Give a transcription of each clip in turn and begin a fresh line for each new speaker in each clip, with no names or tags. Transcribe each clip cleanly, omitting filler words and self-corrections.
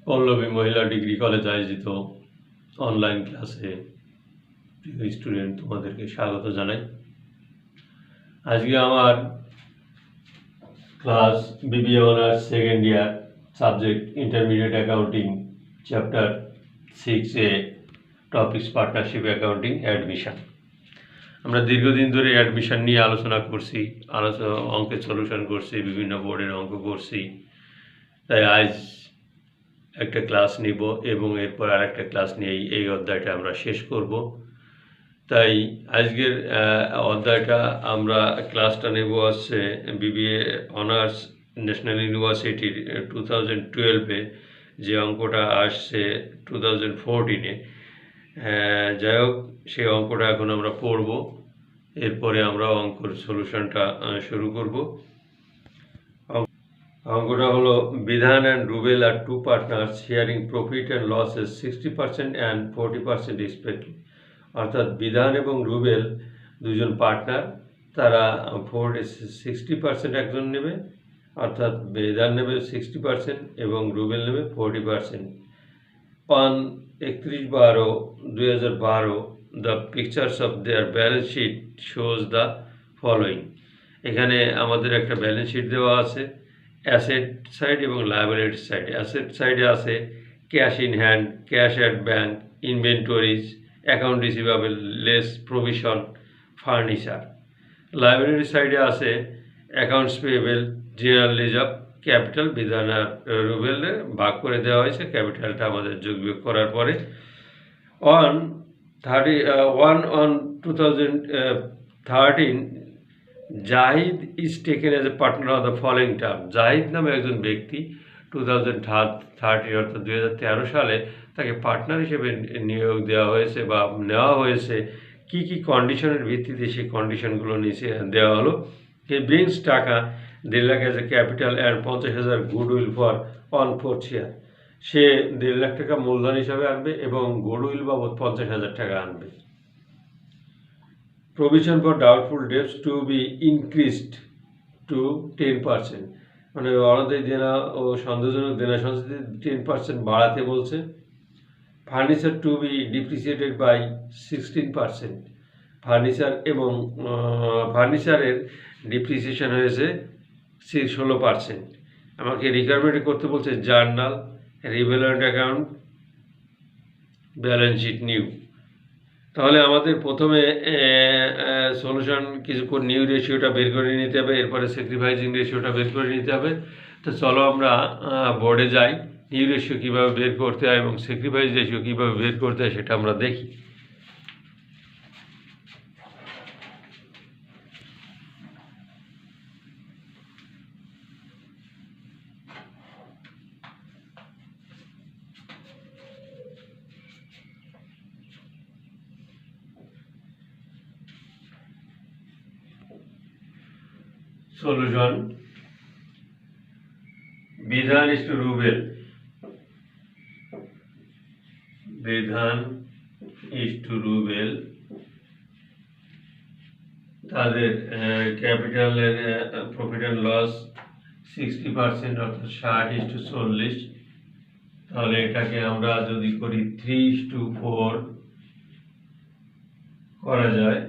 পল্লবী মহিলা degree college আয়োজিত online ক্লাসে প্রিয় স্টুডেন্ট, তোমাদেরকে স্বাগত জানাই। আজকে আমার class BBA honours second year subject intermediate accounting chapter 6A topics partnership accounting admission. আমরা দীর্ঘদিন ধরে অ্যাডমিশন নিয়ে আলোচনা করছি, অঙ্কের সলিউশন করছি, বিভিন্ন বোর্ডের অঙ্ক করছি। তাই আজ একটা ক্লাস নিব এবং এরপর আর একটা ক্লাস নিয়ে এই অধ্যায়টা আমরা শেষ করব। তাই আজকের অধ্যায়টা আমরা ক্লাসটা নেব হচ্ছে বিবিএ অনার্স ন্যাশনাল ইউনিভার্সিটির 2012-এ যে অঙ্কটা আসছে 2014-এ। যাই হোক, সেই অঙ্কটা এখন আমরা পড়ব, এরপরে আমরা অঙ্কর সলিউশনটা শুরু করব। অঙ্কটা হলো বিধান অ্যান্ড রুবেল আর two partners sharing profit and losses 60% and 40% respectively. অর্থাৎ বিধান এবং রুবেল দুজন পার্টনার, তারা 60% একজন নেবে, অর্থাৎ বিধান নেবে 60% এবং রুবেল নেবে 40%। পান 31/12/2012 the pictures of their balance sheet shows the following. এখানে আমাদের একটা ব্যালেন্স শিট দেওয়া আছে, অ্যাসেট সাইড এবং লায়াবিলিটি সাইড। অ্যাসেট সাইডে আছে cash in hand, cash at bank, inventories, account receivable, less provision, furniture. Liability সাইডে আছে accounts payable, general reserve, capital. Bidhan আর রুবেলে ভাগ করে দেওয়া হয়েছে, ক্যাপিটালটা আমাদের যোগ বিয়োগ করার পরে। On 2013 Zahid is taken as a partner of the following term. Zahid নামে একজন ব্যক্তি 2013 অর্থাৎ 2013 সালে তাকে পার্টনার হিসেবে নিয়োগ দেওয়া হয়েছে বা নেওয়া হয়েছে। কি কি কন্ডিশনের ভিত্তিতে সেই কন্ডিশনগুলো নিচে দেওয়া হলো। হি brings taka 1.5 lakh as a capital and 50,000 goodwill for 1/4 share. সে 1.5 লাখ টাকা মূলধন হিসাবে আনবে এবং গুডউইল বাবদ 50,000 টাকা আনবে। Provision for doubtful debts to be increased to 10%। মানে অনাদায়ী দেনা ও সন্দেহজনক দেনা সঞ্চিতি 10% বাড়াতে বলছে। Furniture to be depreciated by 16%। Furniture এবং ফার্নিচারের ডিপ্রিসিয়েশন হয়েছে 16%। আমাকে রিকোয়ারমেন্ট করতে বলছে journal, relevant account, balance sheet new. তাহলে আমাদের প্রথমে সলিউশন কিছু নিউ রেশিওটা বের করে নিতে হবে, এরপরে স্যাক্রিফাইসিং রেশিওটা বের করে নিতে হবে। তো চলো আমরা বোর্ডে যাই, নিউ রেশিও কীভাবে বের করতে হয় এবং স্যাক্রিফাইস রেশিও কীভাবে বের করতে হয় সেটা আমরা দেখি। Solution. Bidhan is to Rubel. Bidhan is to Rubel. তাদের ক্যাপিটালের প্রফিট অ্যান্ড লস 60% অর্থাৎ 60:40। তাহলে এটাকে আমরা যদি করি 3:4 করা যায়,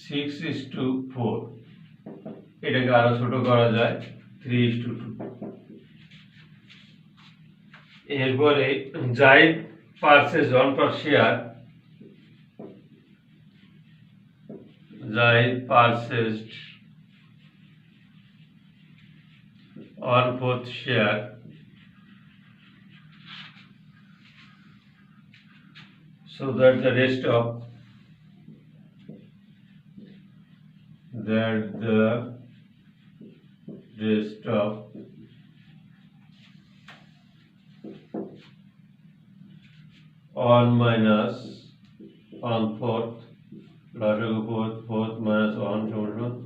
6:4। এটাকে আরো ছোট করা যায় 3:2। এরপরে Zahid purchase 1/4 share. Zahid purchased 1/4 share so that the rest of one minus 1/4 লসাগু 4 minus 1 =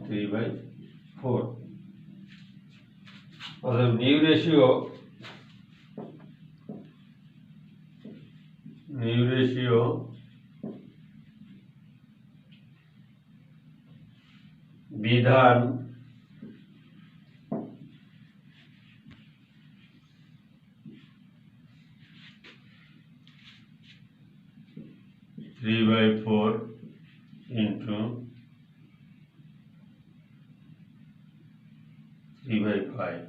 3/4। অর্থাৎ নিউ রেশিও বিধান 3/4 into 3/5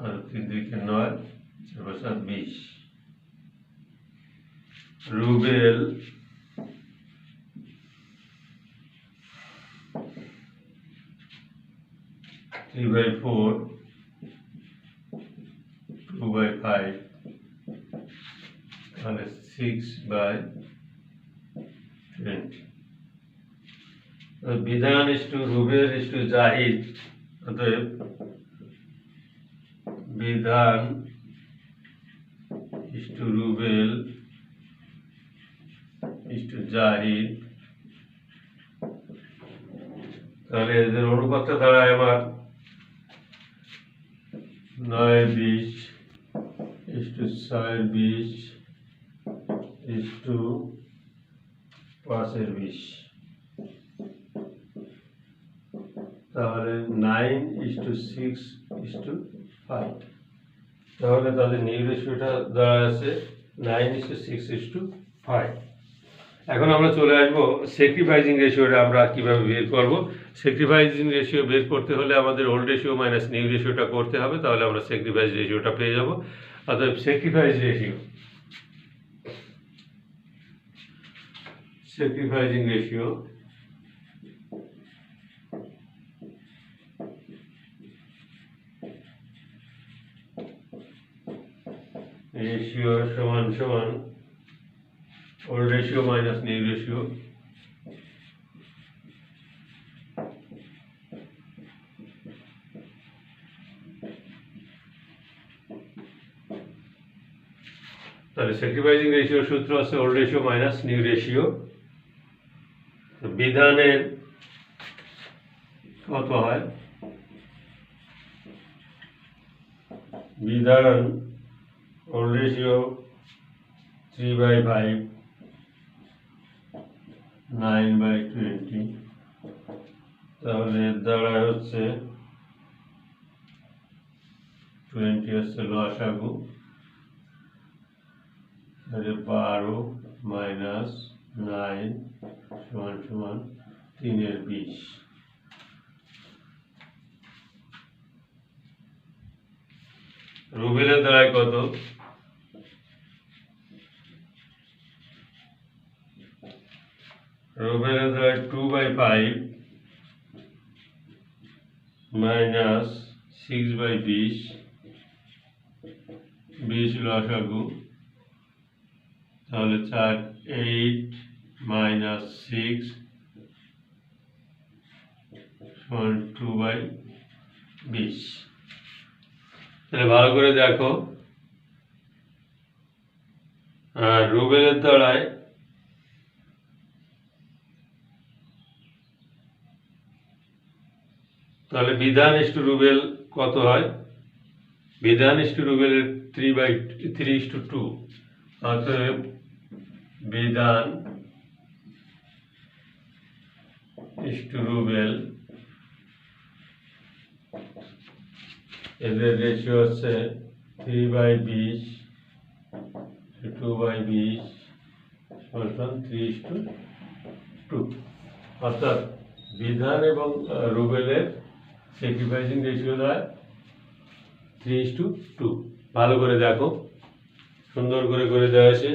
আর 3 দিকে 9 4 20 রুবেল 3/4 2/5 তাহলে 6/20 বিধান ইস্টু রুবেল ইস্টু জাহিদ অতএব বিধান ইস্টু রুবেল ইস্টু জাহিদ তাহলে এদের অনুপাতটা দাঁড়ায় আমার 9/20 ইস্টু 6/20 ইস্টু 5/20 তাহলে 9:6:5 তাহলে তাদের নিউ রেশিওটা দাঁড়ায় আছে 9:6:5 এখন আমরা চলে আসবো স্যাক্রিফাইসিং রেশিওটা আমরা কিভাবে বের করব স্যাক্রিফাইসিং রেশিও বের করতে হলে আমাদের ওল্ড রেশিও মাইনাস নিউ রেশিওটা করতে হবে তাহলে আমরা স্যাক্রিফাইস রেশিওটা পেয়ে যাব অতএব স্যাক্রিফাইসিং রেশিও সমান old ratio minus new ratio তাহলে স্যাক্রিফাইসিং রেশিওর সূত্র আছে old ratio minus new ratio বিধানের কত হয় বিধান ওল্ড রেশিও 3/5 9/20 তাহলে দাঁড়ায় হচ্ছে 20 হচ্ছে লসাগু 12 মাইনাস 9 সমান 3/20 রুবেলের দাঁড়ায় কত রুবেলের দাঁড়ায় 2/5 মাইনাস 6/20 20 লসাগু তাহলে 8 মাইনাস 6 সমান 2/20 তাহলে ভালো করে দেখো রুবেলের দাঁড়ায় তাহলে বিধান ইস্টু রুবেল কত হয় বিধান ইস্টু রুবেলের 3/2 অতএব বিধান ইস্টু রুবেল এদের রেশিও হচ্ছে 3/20 2/20 সমান 3:2 অর্থাৎ বিধান এবং রুবেলের স্যাক্রিফাইসিং রেশিও হয় 3:2 ভালো করে দেখো সুন্দর করে দেওয়া আছে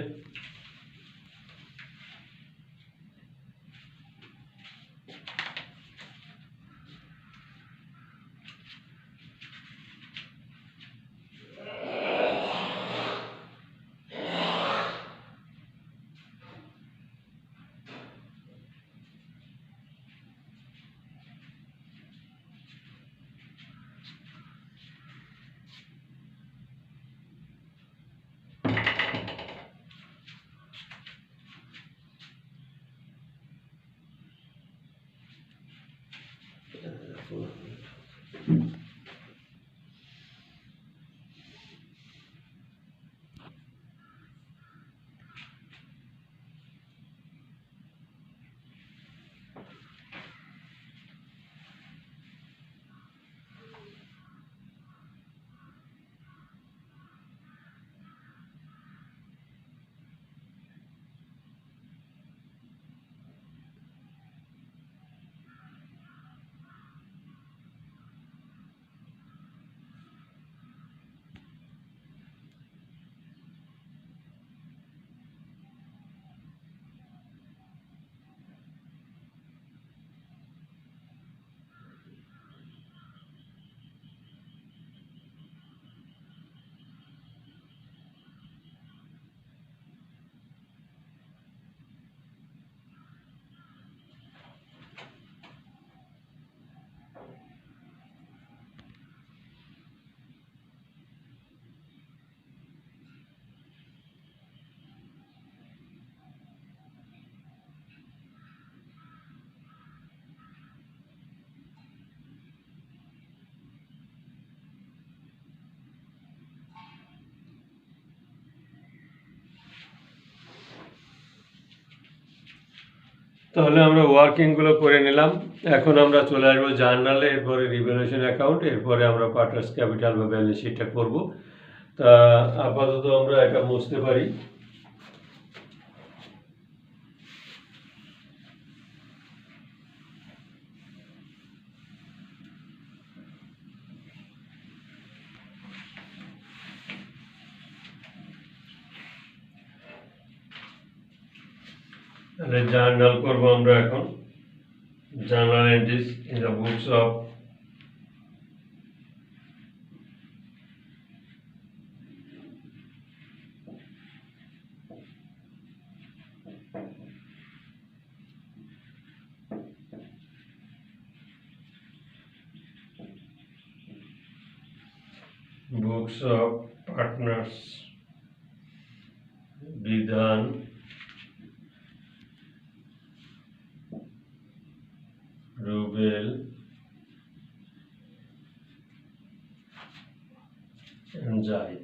তাহলে আমরা ওয়ার্কিংগুলো করে নিলাম। এখন আমরা চলে আসবো জার্নালে, এরপরে রিভ্যালুয়েশন অ্যাকাউন্ট, এরপরে আমরা পার্টনার্স ক্যাপিটাল বা ব্যালেন্স শিটটা করব। তা আপাতত আমরা এটা মুছতে পারি। তাহলে জার্নাল করব আমরা এখন। Journal entries in the books of partners Bidhan Rubel and Jai.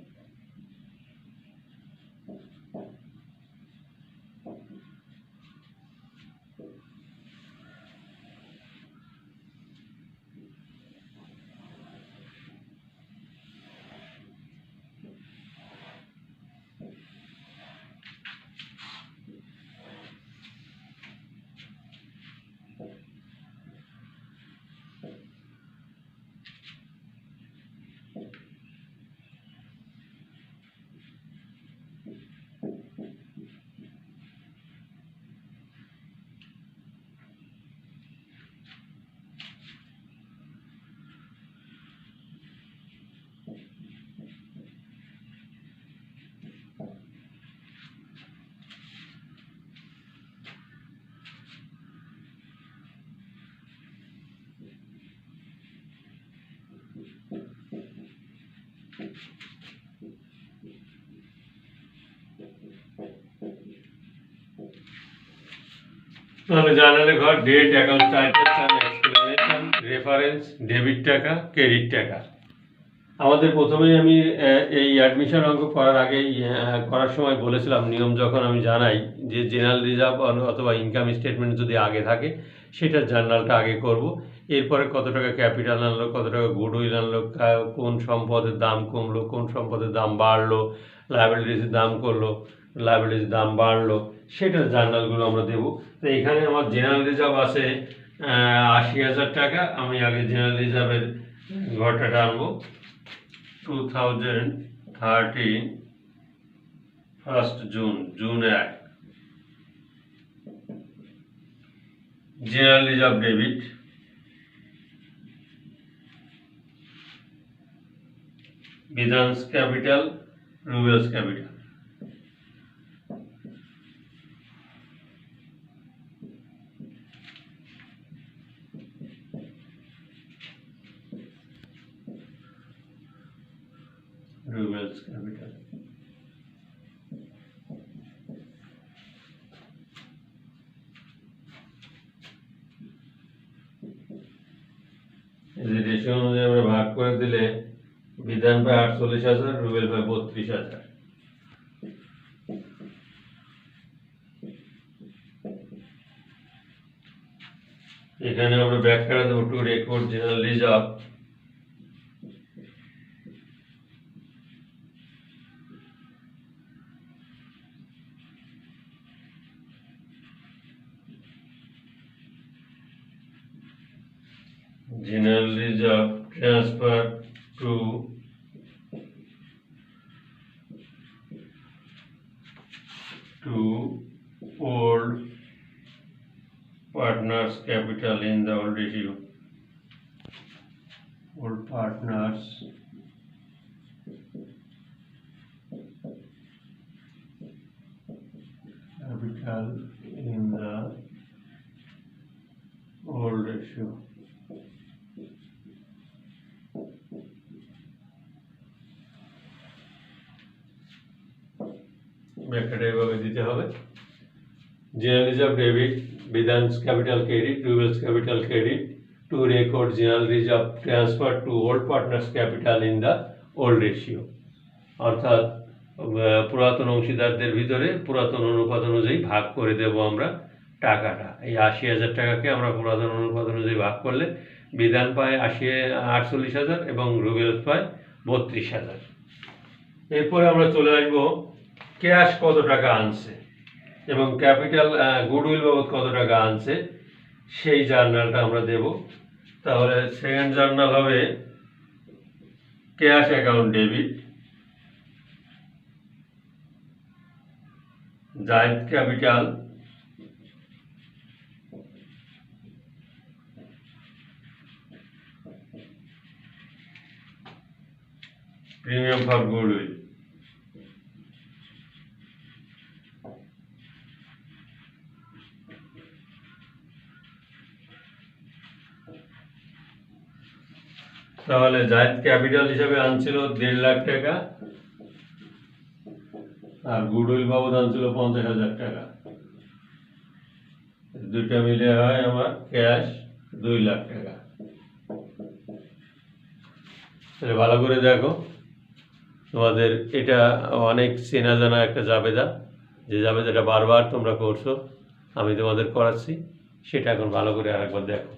তাহলে জার্নালে ঘর date, account titles and explanation, reference, debit টাকা, ক্রেডিট টাকা। আমাদের প্রথমেই আমি এই অ্যাডমিশন অঙ্ক করার আগে করার সময় বলেছিলাম, নিয়ম যখন আমি জানাই যে জেনারেল রিজার্ভ অথবা ইনকাম স্টেটমেন্ট যদি আগে থাকে সেটার জার্নালটা আগে করব। এরপরে কত টাকা ক্যাপিটাল আনলো, কত টাকা গুডউইল আনলো, কোন সম্পদের দাম কমলো, কোন সম্পদের দাম বাড়লো, লায়াবিলিটিসের দাম করলো, লায়াবিলিটির দাম বাড়লো, সেটার জার্নালগুলো আমরা দেবো। তো এখানে আমার জেনারেল রিজার্ভ আছে ৮০,০০০ টাকা। আমি আগে জেনারেল রিজার্ভের ঘরটাটা আনবো। 2013 1st June 1 general reserve debit, Bidhan's capital, Rubel's capital. Rubel's capital. এই রেশিও অনুযায়ী আমরা ভাগ করে দিলে বিধান পায় ৪৮,০০০, রুবেল পায় ৩২,০০০। এখানে আমরা ব্যাখ্যা দেবো two record general reserve transfer to old partners capital in the old issue. Old partners capital in the old issue. ব্যাখ্যাটা এভাবে দিতে হবে। General reserve debit, Bidhan's capital credit, Rubel's capital credit to record general reserve transfer to old partners capital in the old ratio. অর্থাৎ পুরাতন অংশীদারদের ভিতরে পুরাতন অনুপাত অনুযায়ী ভাগ করে দেব আমরা টাকাটা, এই ৮০,০০০ টাকাকে আমরা পুরাতন অনুপাত অনুযায়ী ভাগ করলে বিধান পায় 48,০০০ এবং রুবেলস পায় 32,০০০। এরপরে আমরা চলে আসবো ক্যাশ কত টাকা আনছে এবং ক্যাপিটাল গুডউইল বাবদ কত টাকা আনছে সেই জার্নালটা আমরা দেব। তাহলে সেকেন্ড জার্নাল হবে cash account debit, Zayed capital, premium for goodwill. তাহলে জায়েদ ক্যাপিটাল হিসেবে আনছিল 1.5 লাখ টাকা আর গুডউইল বাবদ আনছিল 50,000 টাকা, দুইটা মিলে হয় আমার ক্যাশ 2 লাখ টাকা। তাহলে ভালো করে দেখো, তোমাদের এটা অনেক চেনা জানা একটা জাবেদা, যে জাবেদাটা বারবার তোমরা করছো, আমি তোমাদের করাচ্ছি, সেটা এখন ভালো করে আরেকবার দেখো।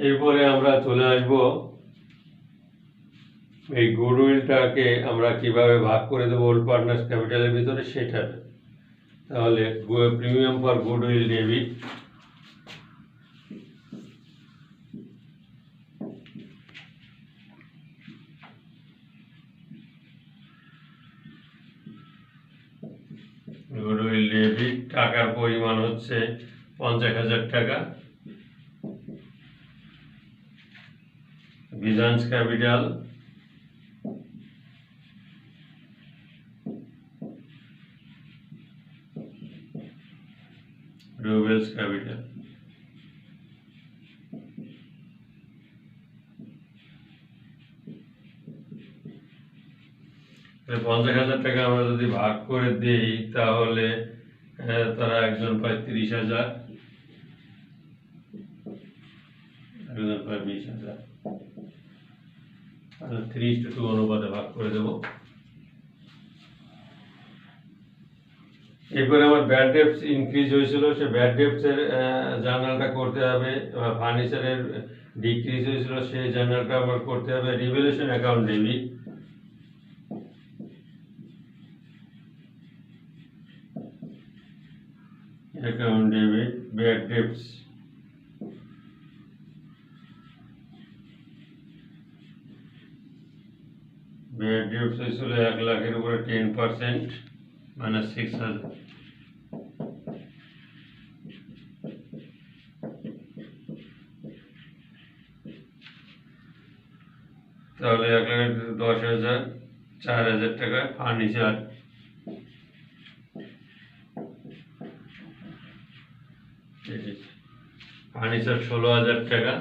এরপরে আমরা চলে আসব এই গুডউইলটাকে আমরা কিভাবে ভাগ করে দেবো ওল্ড পার্টনার্স ক্যাপিটালের ভিতরে সেটা। তাহলে premium for goodwill debit, goodwill debit টাকার পরিমাণ হচ্ছে 50,000 টাকা। বিজান্স ক্যাপিটাল, রুবেলস ক্যাপিটাল। 50,000 টাকা আমরা যদি ভাগ করে দিই তাহলে তারা একজন পায় 30,000, একজন পায় 20,000। 3:2 অনুপাতে ভাগ করে দেব। এরপরে আমার ব্যাড ডেপস ইনক্রিজ হয়েছিল, সে ব্যাড ডেপসের জার্নালটা করতে হবে। ফার্নিচারের ডিক্রিজ হয়েছিল, সেই জার্নালটা আমার করতে হবে। Revaluation account debit, account debit, bad depth, bad depth হয়েছিল 1 লাখের উপরে 10% মানে 6,000। তাহলে 1 লাখের 10,000, 4,000 টাকা। ফার্নিচার, ফার্নিচার 16,000 টাকা।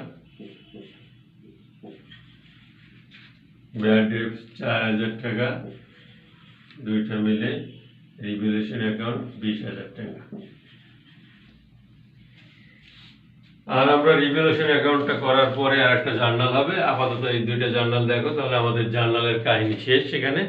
ব্যাড ডেপস 4,000 টাকা, দুইটা মিলে রিভ্যালুয়েশন অ্যাকাউন্ট 20,000 টাকা। আর আমরা রিভ্যালুয়েশন অ্যাকাউন্টটা করার পরে আর একটা জার্নাল হবে। আপাতত এই দুইটা জার্নাল দেখো, তাহলে আমাদের জার্নালের কাহিনী শেষ সেখানে।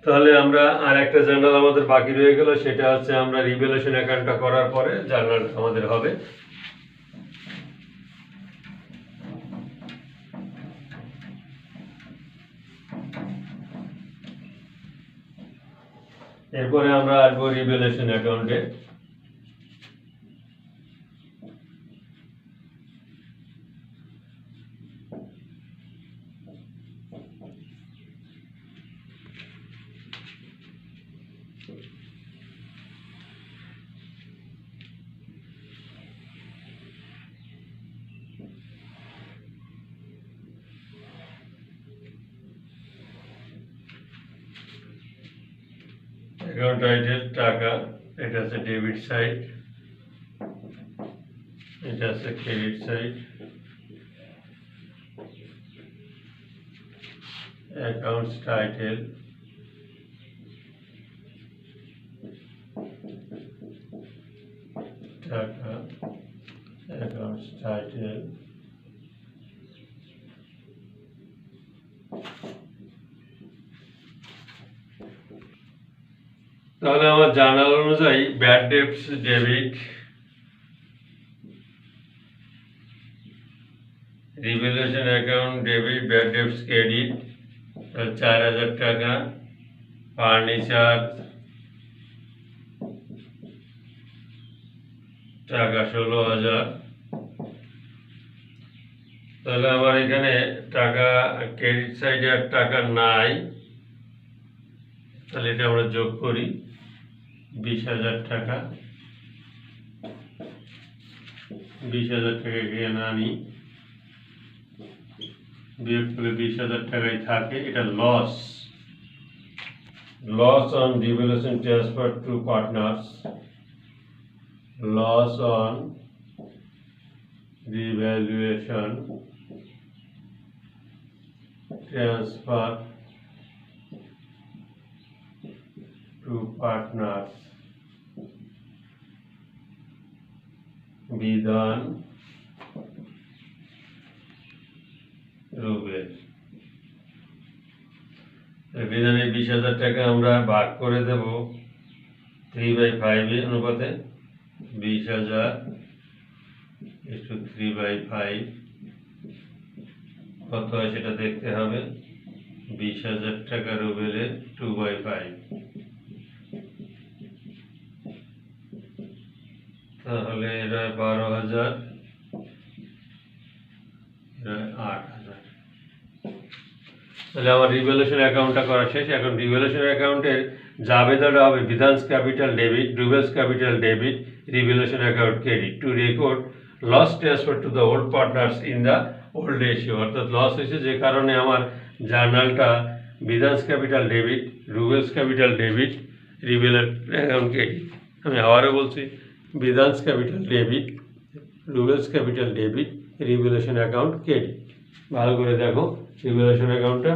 তাহলে আমরা আর একটা জার্নাল আমাদের বাকি রয়ে গেল, সেটা হচ্ছে আমরা রিভ্যালুয়েশন অ্যাকাউন্টটা করার পরে জার্নাল আমাদের হবে। এরপরে আমরা আসবো রিভ্যালুয়েশন অ্যাকাউন্টে। অ্যাকাউন্ট টাইটেল টাকা, এটা হচ্ছে ডেবিট সাইড, এটা হচ্ছে ক্রেডিট সাইড। অ্যাকাউন্টস টাইটেল, টাকা, অ্যাকাউন্টস টাইটেল। তাহলে আমার জার্নাল অনুযায়ী bad dates debit, revaluation account debit, bad dates credit 4000 টাকা, ফার্নিচার টাকা 16000। তাহলে আমার এখানে টাকা ক্রেডিট সাইডে আর টাকা নাই, তাহলে এটা আমরা যোগ করি 20000 টাকা। 20000 টাকা এখানে আনি, বিয়োগ করলে 20000 টাকাই থাকে। এটা loss, loss on revaluation transfer to partners, loss on revaluation transfer to partners, Bidhan Rubel. বিধানে 20000 টাকা আমরা ভাগ করে দেব 3/5 অনুপাতে। 20000 * 3/5 কত হয় সেটা দেখতে হবে। 20000 টাকা রুবেলের 2/5, তাহলে এরা 12000, এরা 8000। তাহলে আমার রিভ্যালুয়েশন অ্যাকাউন্টটা করা শেষ। এখন রিভ্যালুয়েশন অ্যাকাউন্টের জাবেদাটা হবে Bidhan's capital debit, Rubel's capital debit, revaluation account credit to record loss transfer to the old partners in the old ratio. অর্থাৎ লস হয়েছে যে কারণে আমার জার্নালটা Bidhan's capital debit, Rubel's capital debit, revaluation account credit. আমি আবারও বলছি, Bidhan's capital debit, Rubel's capital debit, revaluation account credit. ভালো করে দেখো রিভ্যালুয়েশন অ্যাকাউন্টটা।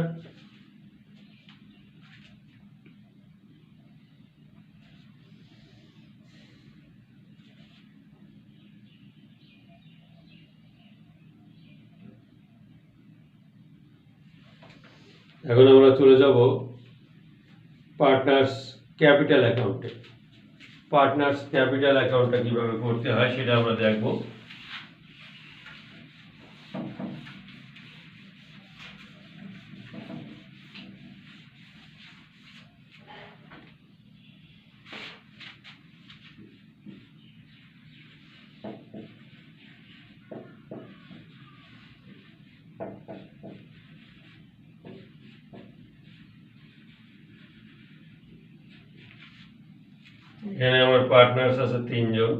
এখন আমরা চলে যাব পার্টনার্স ক্যাপিটাল অ্যাকাউন্টে। পার্টনার্স ক্যাপিটাল অ্যাকাউন্টটা কিভাবে করতে হয় সেটা আমরা দেখব। এখানে আমার পার্টনার্স আছে 3 জন।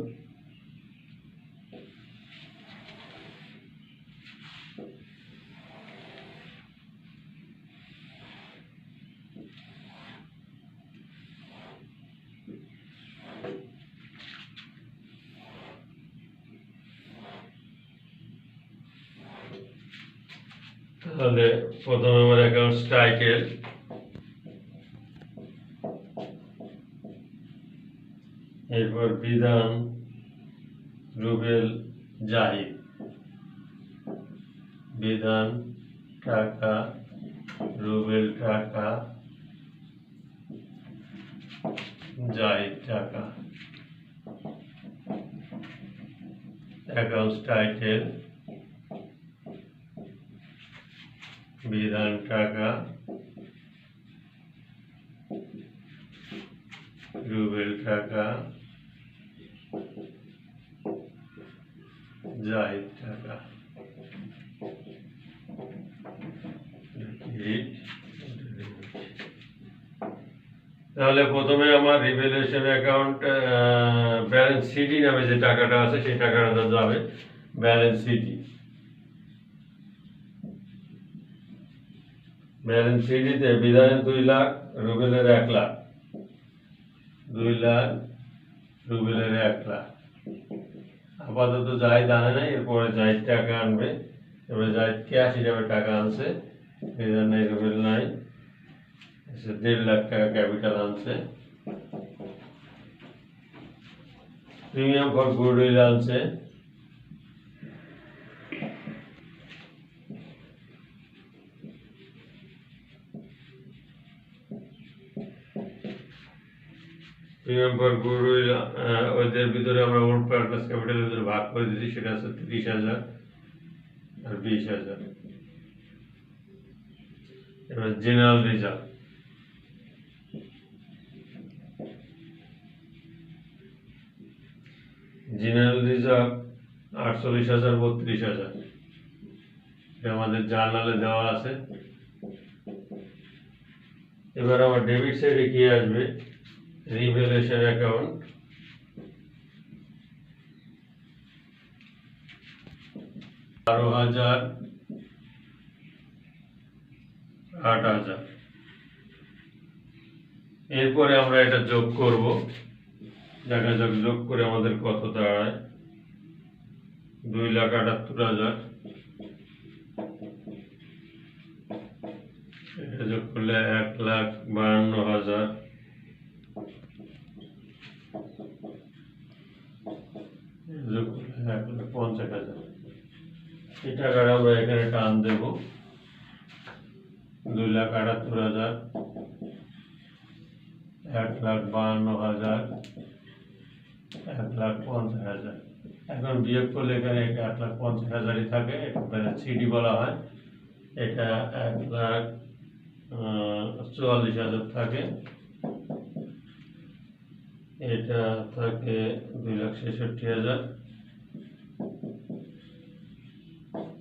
তাহলে প্রথমে আমার অ্যাকাউন্টস টাইটেল, এরপর বিধান রুবেল জাহিদ, বিধান টাকা, রুবেল টাকা, জাহিদ টাকা। অ্যাকাউন্টস টাইটেল বিধান টাকা, রুবেল টাকা, জাহিদ টাকা। তাহলে প্রথমে আমার রিভ্যালুয়েশন অ্যাকাউন্ট ব্যালেন্স সিটি নামে যে টাকাটা আছে সেই টাকাটা যাবে ব্যালেন্স সিটি। ব্যালেন্স সিটিতে বিধানের 2 লাখ, রুবেলের 1 লাখ, 2 লাখ, রুবেলের 1 লাখ। আপাতত জাহিদ আনে নাই, এরপরে জাহিদ টাকা আনবে। এবার জাহিদ ক্যাশ হিসাবে টাকা আনছে, বিধান নাই, রুবেল নাই, 1.5 লাখ টাকা ক্যাপিটাল আনছে। প্রিমিয়াম ফর গুডউইল আনছে, প্রিমিয়াম ফর গুডউইল ওদের ভিতরে আমরা ওন পার্টনার্স ক্যাপিটালের ভিতরে ভাগ করে দিয়েছি, সেটা আছে 30,000 আর 20,000। এবার জেনারেল রিজার্ভ, জেনারেল রিজার্ভ 48,000, 32,000। এটা আমাদের জার্নালে দেওয়া আছে। এবার আমার ডেবিট সাইডে কি আসবে, রিভ্যালুয়েশন অ্যাকাউন্ট, $12,000, 8,000। এরপরে আমরা এটা যোগ করব, দেখা যাক যোগ করে আমাদের কত দাঁড়ায়। 2,78,000, এটা যোগ করলে 1,52,000, যোগ করলে 1,50,000। এই টাকাটা আমরা এখানে টান দেব, 2,78,000, 1,52,000, 1,50,000। এখন বিয়োগ করলে এখানে 1,50,000ই থাকে, এটা ব্যালেন্স সিডি বলা হয়। এটা 1,44,000 থাকে, এটা থাকে 2,66,000।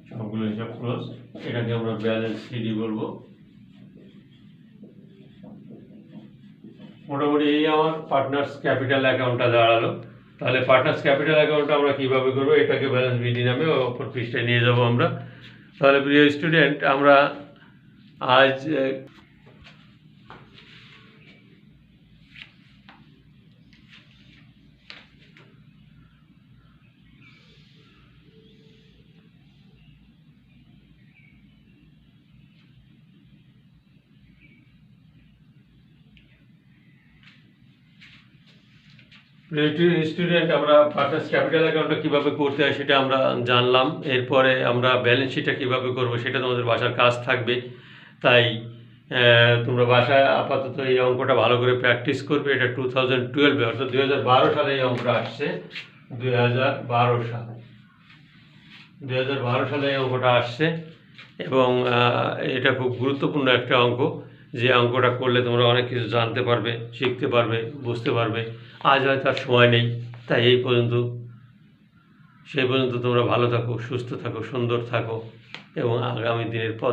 সবগুলো হিসাব ক্লোজ। এটাকে আমরা ব্যালেন্স সিডি বলবো। মোটামুটি এই আমার পার্টনার্স ক্যাপিটাল অ্যাকাউন্টটা দাঁড়ালো। তাহলে পার্টনার্স ক্যাপিটাল অ্যাকাউন্টটা আমরা কিভাবে করবো, এটাকে ব্যালেন্স বিডি নামে অপর পৃষ্ঠায় নিয়ে যাব আমরা। তাহলে প্রিয় স্টুডেন্ট, আমরা আজ স্টুডেন্ট আমরা পার্টনার্স ক্যাপিটাল অ্যাকাউন্টটা কীভাবে করতে হয় সেটা আমরা জানলাম। এরপরে আমরা ব্যালেন্স শিটটা কীভাবে করবো সেটা তোমাদের বাসার কাজ থাকবে। তাই তোমরা বাসায় আপাতত এই অঙ্কটা ভালো করে প্র্যাকটিস করবে। এটা 2012 অর্থাৎ 2012 সালে এই অঙ্কটা আসছে। 2012 সালে এই অঙ্কটা আসছে এবং এটা খুব গুরুত্বপূর্ণ একটা অঙ্ক, যে অঙ্কটা করলে তোমরা অনেক কিছু জানতে পারবে, শিখতে পারবে, বুঝতে পারবে। আজ হয়তো আর সময় নেই, তাই এই পর্যন্ত। সেই পর্যন্ত তোমরা ভালো থাকো, সুস্থ থাকো, সুন্দর থাকো এবং আগামী দিনের পথ